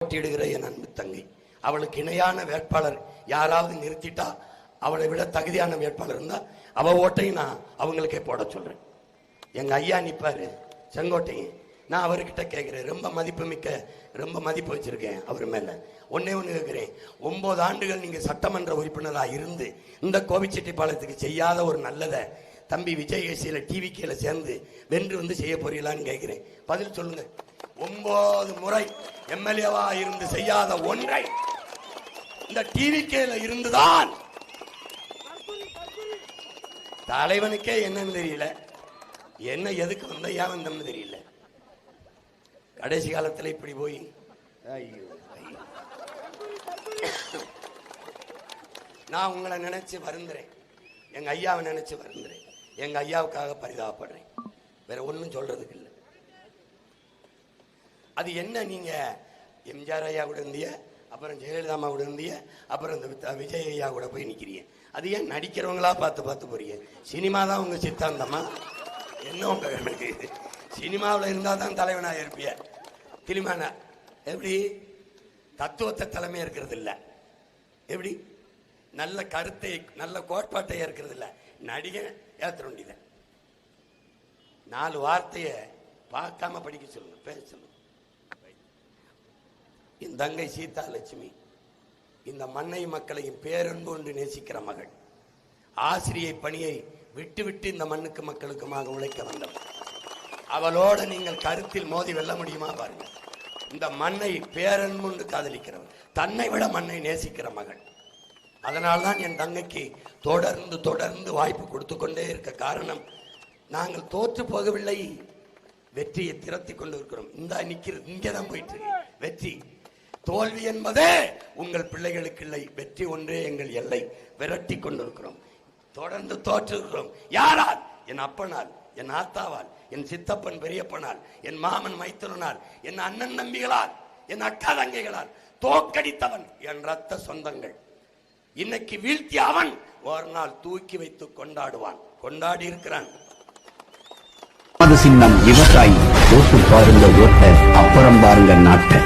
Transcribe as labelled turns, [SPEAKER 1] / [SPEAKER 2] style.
[SPEAKER 1] போட்டியிடுகிற என் அன்பு தங்கை, அவளுக்கு இணையான வேட்பாளர் யாராவது நிறுத்திட்டா, அவளை விட தகுதியான வேட்பாளர் இருந்தா அவ ஓட்டையும் நான் அவங்களுக்கே போட சொல்றேன். எங்க ஐயா நிப்பாரு செங்கோட்டையன், நான் அவர்கிட்ட கேட்கிறேன். ரொம்ப மதிப்பு மிக்க, ரொம்ப மதிப்பு வச்சிருக்கேன் அவர் மேல. ஒன்னே ஒண்ணு கேட்கிறேன், 9 ஆண்டுகள் நீங்க சட்டமன்ற உறுப்பினராக இருந்து இந்த கோபிச்செட்டிப்பாளையத்துக்கு செய்யாத ஒரு நல்லதை தம்பி விஜய் ஏசியில டிவிக்கில சேர்ந்து வென்று வந்து செய்ய போறீங்களான்னு கேட்கிறேன். பதில் சொல்லுங்க. 9 முறை எம்எல்ஏவா இருந்து செய்யாத ஒன்றை இந்த டிவிக்கில இருந்துதான் தலைவனுக்கே என்னன்னு தெரியல, என்ன எதுக்கு வந்த ஏன் வந்தோம்னு தெரியல. கடைசி காலத்துல இப்படி போய் நான் உங்களை நினைச்சு வருந்துறேன், எங்க ஐயாவை நினைச்சு வருந்துறேன், எங்க ஐயாவுக்காக பரிதாபப்படுறேன். வேற ஒன்னும் சொல்றதுக்கு இல்லை. அது என்ன, நீங்க எம்ஜிஆர் ஐயா கூட இருந்திய, அப்புறம் ஜெயலலிதா அம்மா கூட இருந்திய, அப்புறம் இந்த விஜய் ஐயா கூட போய் நிக்கிறீங்க. அது ஏன் நடிக்கிறவங்களா பார்த்து பார்த்து போறீங்க? சினிமா தான் உங்க சித்தாந்தமா என்ன? உங்க சினிமாவில் இருந்தா தான் தலைவனாக இருப்பிய. திருமான எப்படி தத்துவத்தை தலைமையா இருக்கிறது இல்ல, எப்படி நல்ல கருத்தை நல்ல கோட்பாட்டை ஏற்கிறது இல்ல, நடிகை ஏற்ற வேண்டியத 4 வார்த்தைய பார்க்காம படிக்க சொல்லுங்க, பேச சொல்லுங்க. என் தங்கை சீதா லட்சுமி இந்த மண்ணை மக்களையும் பேரன்பு கொண்டு நேசிக்கிற மகள். ஆசிரியை பணியை விட்டு விட்டு இந்த மண்ணுக்கு மக்களுக்குமாக உழைக்க வந்தவள். அவளோட நீங்கள் கருத்தில் மோதி வெல்ல முடியுமா பாருங்க. இந்த மண்ணை பேரன்பு கொண்டு காதலிக்கிறவள், தன்னை விட மண்ணை நேசிக்கிற மகள். அதனால்தான் என் தங்கைக்கு தொடர்ந்து தொடர்ந்து வாய்ப்பு கொடுத்து கொண்டே இருக்க காரணம், நாங்கள் தோற்று போகவில்லை, வெற்றியை திரட்டி கொண்டு இருக்கிறோம். இந்த நிக்கிறது இங்கேதான் போயிட்டு இருக்கு வெற்றி. தோல்வி என்பதே உங்கள் பிள்ளைகளுக்கு இல்லை, வெற்றி ஒன்றே எங்கள் எல்லை. விரட்டி கொண்டிருக்கிறோம், தொடர்ந்து தோற்றிருக்கிறோம். யாரால்? என் அப்பனால், என் ஆத்தாவால், என் சித்தப்பன் பெரியப்பனால், என் மாமன் மைத்தனால், என் அண்ணன் நம்பிகளால், என் அக்கா தங்கைகளால் தோக்கடித்தவன் என் ரத்த சொந்தங்கள். இன்னைக்கு வீழ்த்தி அவன் ஒரு நாள் தூக்கி வைத்து கொண்டாடுவான், கொண்டாடி இருக்கிறான்.
[SPEAKER 2] சின்னம் விவசாயி, ஓட்டு பாருங்க ஓட்ட, அப்புறம் பாருங்க நாட்டை.